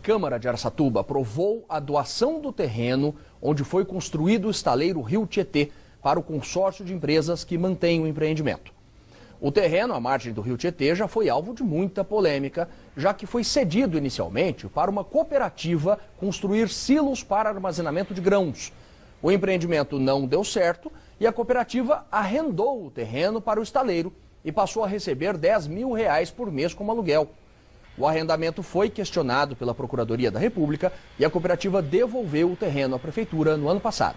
Câmara de Araçatuba aprovou a doação do terreno onde foi construído o estaleiro Rio Tietê para o consórcio de empresas que mantém o empreendimento. O terreno à margem do Rio Tietê já foi alvo de muita polêmica, já que foi cedido inicialmente para uma cooperativa construir silos para armazenamento de grãos. O empreendimento não deu certo e a cooperativa arrendou o terreno para o estaleiro e passou a receber R$10 mil por mês como aluguel. O arrendamento foi questionado pela Procuradoria da República e a cooperativa devolveu o terreno à Prefeitura no ano passado.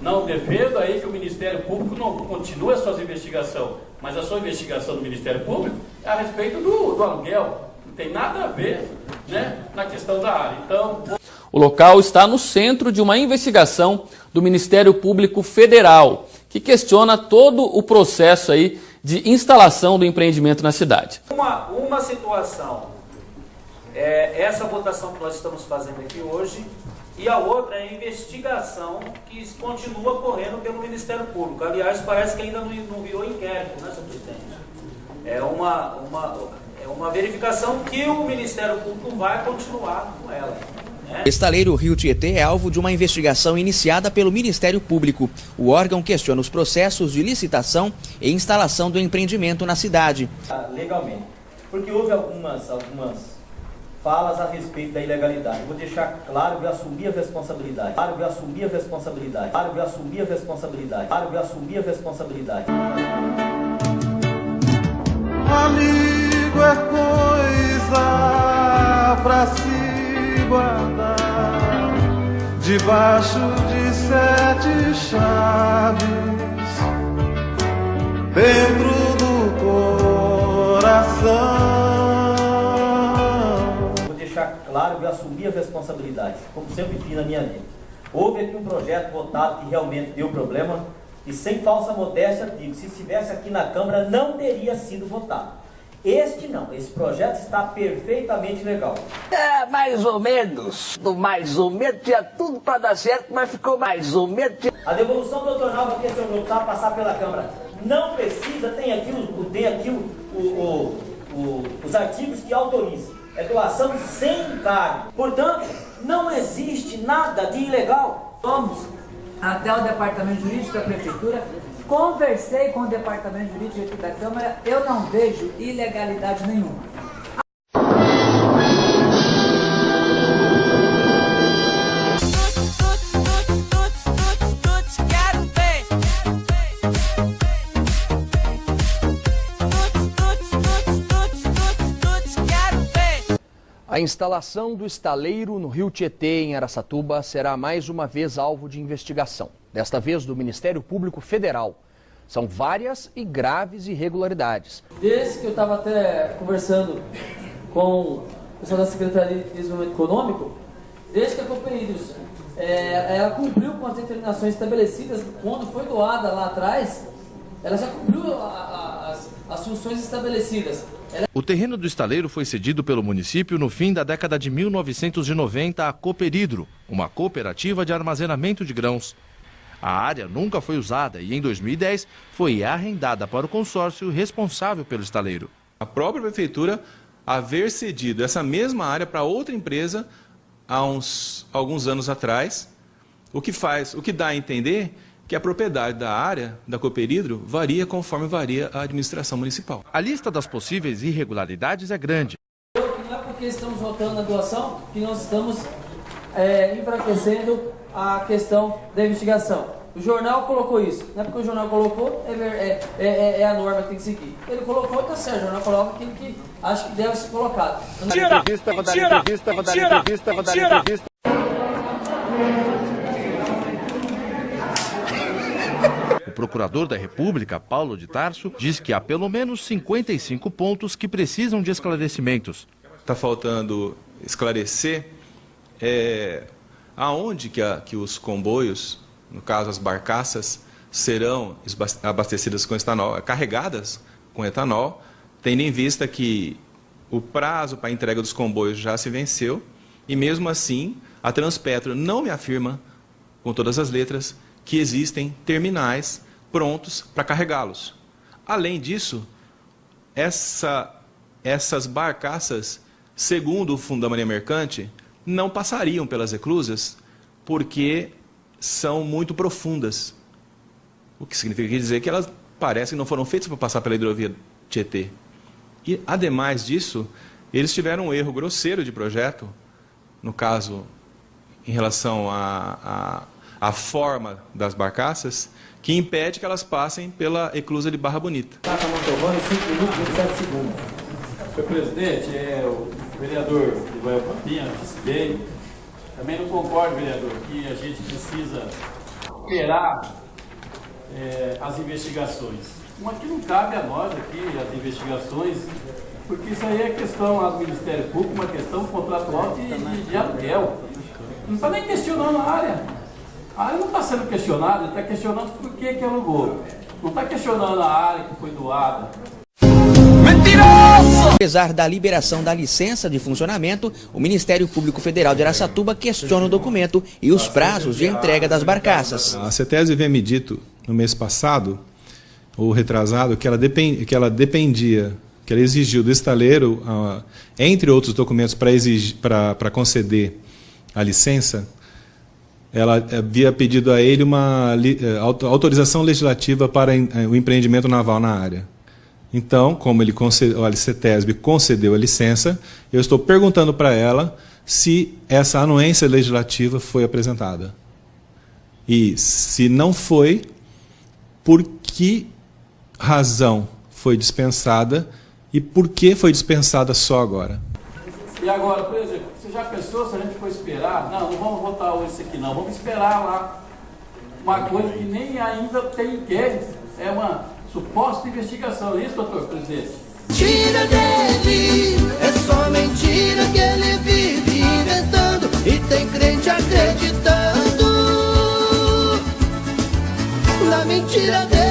Não defendo aí que o Ministério Público não continue as suas investigações, mas a sua investigação do Ministério Público é a respeito do aluguel. Não tem nada a ver, né, na questão da área. Então, o local está no centro de uma investigação do Ministério Público Federal, que questiona todo o processo aí de instalação do empreendimento na cidade. Uma situação é essa votação que nós estamos fazendo aqui hoje, e a outra é a investigação que continua correndo pelo Ministério Público. Aliás, parece que ainda não virou inquérito, né, senhor presidente? É uma verificação que o Ministério Público vai continuar com ela. O estaleiro Rio Tietê é alvo de uma investigação iniciada pelo Ministério Público. O órgão questiona os processos de licitação e instalação do empreendimento na cidade. Legalmente, porque houve algumas falas a respeito da ilegalidade. Vou deixar claro que assumir a responsabilidade. Amigo é coisa pra se guardar debaixo de 7 chaves dentro do coração. Vou deixar claro que assumir a responsabilidade, como sempre fiz na minha vida. Houve aqui um projeto votado que realmente deu problema e, sem falsa modéstia, digo, se estivesse aqui na Câmara não teria sido votado. Este não, esse projeto está perfeitamente legal. É, mais ou menos, tinha tudo para dar certo, mas ficou mais ou menos. A devolução doutoral vai ter que voltar a passar pela Câmara. Não precisa, tem aqui os artigos que autorizam. É doação sem encargo. Portanto, não existe nada de ilegal. Vamos até o Departamento Jurídico da Prefeitura. Conversei com o Departamento Jurídico da Câmara, eu não vejo ilegalidade nenhuma. A instalação do estaleiro no Rio Tietê, em Araçatuba, será mais uma vez alvo de investigação, desta vez do Ministério Público Federal. São várias e graves irregularidades. Desde que eu estava até conversando com o pessoal da Secretaria de Desenvolvimento Econômico, desde que a Cooperhidros ela cumpriu com as determinações estabelecidas quando foi doada lá atrás, ela já cumpriu as funções estabelecidas. O terreno do estaleiro foi cedido pelo município no fim da década de 1990 à Cooperidro, uma cooperativa de armazenamento de grãos. A área nunca foi usada e, em 2010, foi arrendada para o consórcio responsável pelo estaleiro. A própria prefeitura haver cedido essa mesma área para outra empresa há alguns anos atrás, o que dá a entender que a propriedade da área da Cooperidro varia conforme varia a administração municipal. A lista das possíveis irregularidades é grande. Não é porque estamos votando a doação que nós estamos enfraquecendo a questão da investigação. O jornal colocou isso. Não é porque o jornal colocou, é a norma que tem que seguir. Ele colocou, tá certo. O jornal coloca aquilo que acha que deve ser colocado. Mentira! O procurador da República, Paulo de Tarso, diz que há pelo menos 55 pontos que precisam de esclarecimentos. Está faltando esclarecer aonde que os comboios, no caso as barcaças, serão abastecidas com etanol, carregadas com etanol, tendo em vista que o prazo para a entrega dos comboios já se venceu e, mesmo assim, a Transpetro não me afirma, com todas as letras, que existem terminais prontos para carregá-los. Além disso, essas barcaças, segundo o Fundo da Marinha Mercante, não passariam pelas eclusas porque são muito profundas. O que significa dizer que elas parecem que não foram feitas para passar pela hidrovia Tietê. E, ademais disso, eles tiveram um erro grosseiro de projeto, no caso, em relação à forma das barcaças, que impede que elas passem pela eclusa de Barra Bonita. Senhor presidente, o vereador Ivael Papinha disse bem. Também não concordo, vereador, que a gente precisa esperar as investigações. Mas que não cabe a nós aqui as investigações, porque isso aí é questão lá do Ministério Público, uma questão contratual de aluguel. Não está nem questionando a área. A área não está sendo questionada, ele está questionando por que alugou. Não está questionando a área que foi doada. Apesar da liberação da licença de funcionamento, o Ministério Público Federal de Araçatuba questiona o documento e os prazos de entrega das barcaças. A CETESB havia me dito no mês passado, ou retrasado, que ela dependia, que ela exigiu do estaleiro, entre outros documentos para conceder a licença, ela havia pedido a ele uma autorização legislativa para o empreendimento naval na área. Então, como a CETESB concedeu a licença, eu estou perguntando para ela se essa anuência legislativa foi apresentada. E, se não foi, por que razão foi dispensada e por que foi dispensada só agora? E agora, por exemplo, você já pensou se a gente for esperar? Não vamos votar esse aqui não, vamos esperar lá uma coisa que nem ainda tem inquérito, é uma suposta investigação, é isso, doutor presidente? Mentira dele, é só mentira que ele vive inventando e tem crente acreditando na mentira dele.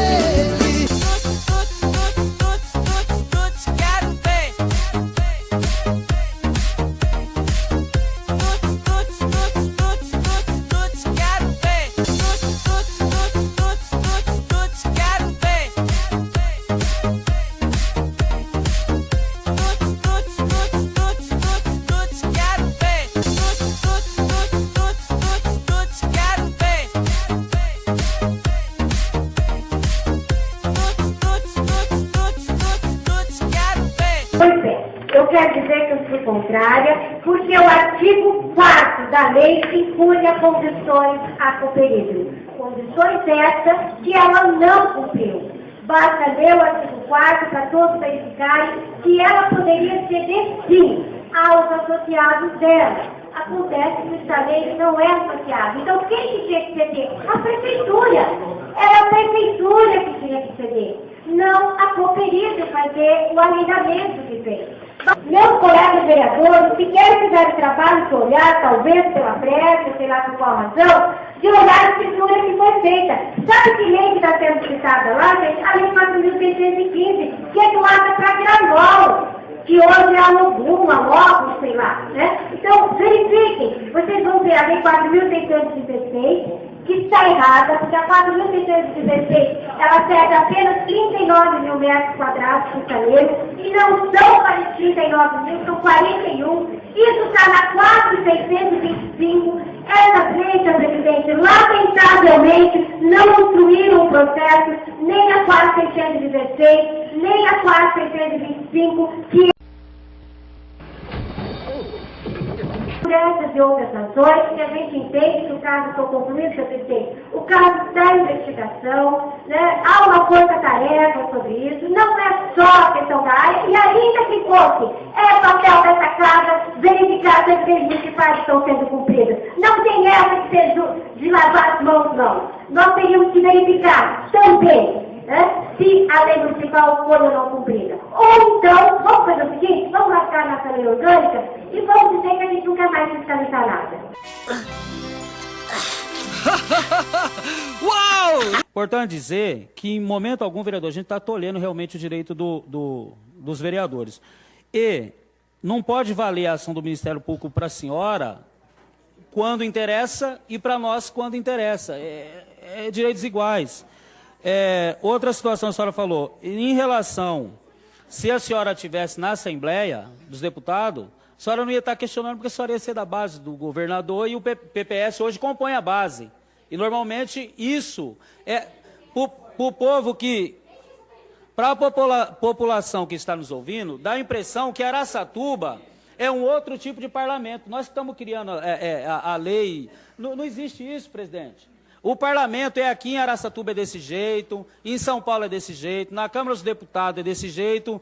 Porque o artigo 4º da lei impunha condições a Cooperídeo. Condições essas que ela não cumpriu. Basta ler o artigo 4º para todos verificarem que ela poderia ceder sim aos associados dela. Acontece que o estaleiro não é associado. Então quem que tinha que ceder? A prefeitura. Era a prefeitura que tinha que ceder. Não a Cooperídeo fazer o arrendamento que fez. Meus colegas vereadores sequer fizeram o trabalho de olhar, talvez pela pressa, sei lá por qual razão, de olhar a escritura que foi feita. Sabe que lei que está sendo citada lá, gente? A lei 4.615, que é doada para Granol, que hoje é a Logum, a Logos, sei lá, né? Então, verifiquem, vocês vão ver a lei 4.616, que está errada, porque a 4.616, ela cede apenas 39 mil metros quadrados por estaleiro, e não são 39 mil, são 41. Isso está na 4.625. Essas leis, senhor presidente, lamentavelmente, não instruíram o processo, nem a 4.616, nem a 4.625, que essas e outras sanções, que a gente entende que o caso, estou concluindo, senhor presidente, o caso está em investigação, né? Há uma força-tarefa sobre isso, não é só a questão da área, e ainda que fosse, é papel dessa casa verificar se as leis municipais estão sendo cumpridas. Não tem essa de ser de lavar as mãos, não. Nós teríamos que verificar também, né, se a lei municipal foi ou não cumprida. Ou então, vamos fazer o seguinte, vamos rasgar nossa lei orgânica e vamos dizer que a gente nunca mais fiscalizar nada. Uau! Importante dizer que em momento algum, vereador, a gente está tolhendo realmente o direito dos vereadores. E não pode valer a ação do Ministério Público para a senhora quando interessa e para nós quando interessa. É direitos iguais. Outra situação, a senhora falou, em relação, se a senhora estivesse na Assembleia dos Deputados, a senhora não ia estar questionando porque a senhora ia ser da base do governador e o PPS hoje compõe a base. E normalmente isso é para o povo que, para a população que está nos ouvindo, dá a impressão que Araçatuba é um outro tipo de parlamento. Nós estamos criando a lei. Não existe isso, presidente. O parlamento é aqui em Araçatuba é desse jeito, em São Paulo é desse jeito, na Câmara dos Deputados é desse jeito,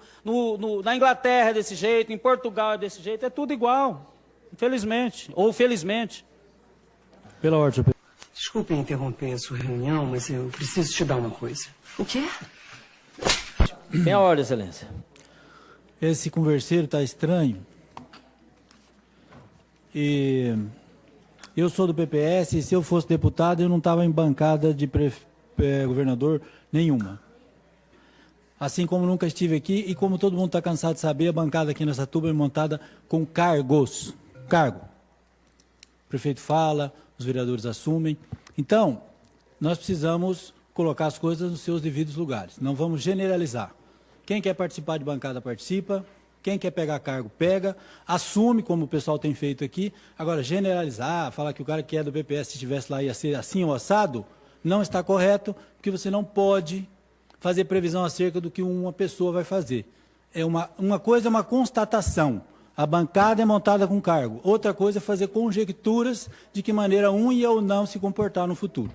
na Inglaterra é desse jeito, em Portugal é desse jeito, é tudo igual, infelizmente, ou felizmente. Pela ordem, senhor. Desculpe interromper a sua reunião, mas eu preciso te dar uma coisa. O quê? Tem a ordem, excelência. Esse converseiro está estranho. E eu sou do PPS e se eu fosse deputado eu não estava em bancada de governador nenhuma. Assim como nunca estive aqui e como todo mundo está cansado de saber, a bancada aqui nessa tuba é montada com cargos. Cargo. O prefeito fala, os vereadores assumem. Então, nós precisamos colocar as coisas nos seus devidos lugares. Não vamos generalizar. Quem quer participar de bancada, participa. Quem quer pegar cargo, pega, assume, como o pessoal tem feito aqui. Agora, generalizar, falar que o cara que é do PPS, se estivesse lá, ia ser assim ou assado, não está correto, porque você não pode fazer previsão acerca do que uma pessoa vai fazer. Uma coisa é uma constatação. A bancada é montada com cargo. Outra coisa é fazer conjecturas de que maneira um ia ou não se comportar no futuro.